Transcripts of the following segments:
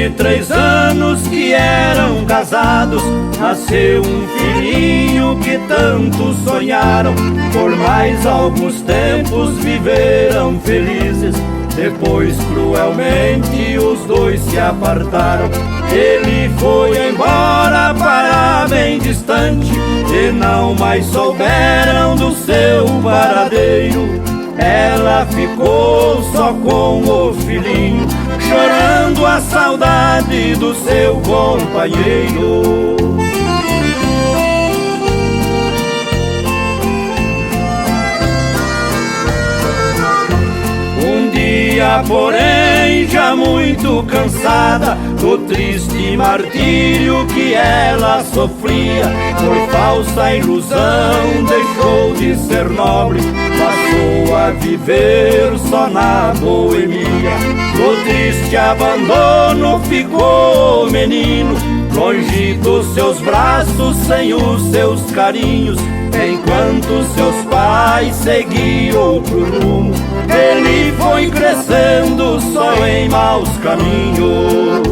23 anos que eram casados, nasceu um filhinho que tanto sonharam. Por mais alguns tempos viveram felizes, depois cruelmente os dois se apartaram. Ele foi embora para bem distante e não mais souberam do seu paradeiro. Ela ficou só com o filhinho, chorando a saudade do seu companheiro. Um dia, porém, já muito cansada do triste martírio que ela sofria, por falsa ilusão deixou de ser nobre, passou a viver só na boemia. No triste abandono ficou o menino, longe dos seus braços, sem os seus carinhos, enquanto seus pais seguiam outro rumo. Ele foi crescendo só em maus caminhos.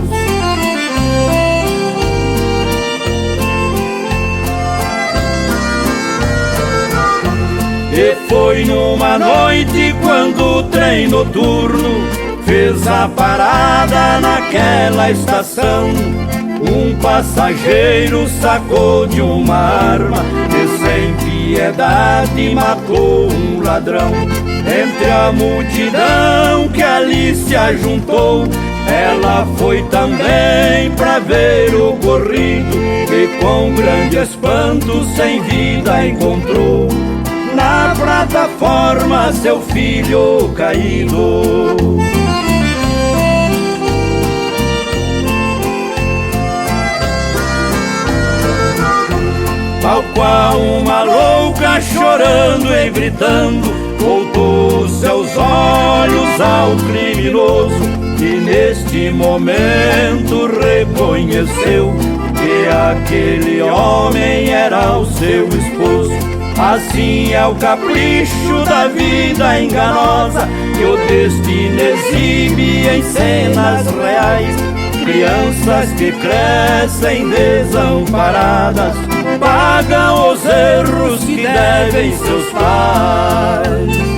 E foi numa noite quando o trem noturno fez a parada naquela estação. Um passageiro sacou de uma arma e sem piedade matou um ladrão. Entre a multidão que ali se ajuntou, ela foi também pra ver o corrido, e com grande espanto sem vida encontrou na plataforma seu filho caído. Tal qual uma louca chorando e gritando, voltou seus olhos ao criminoso, e neste momento reconheceu que aquele homem era o seu esposo. Assim é o capricho da vida enganosa, que o destino exibe em cenas reais. Crianças que crescem desamparadas pagam os erros que devem seus pais.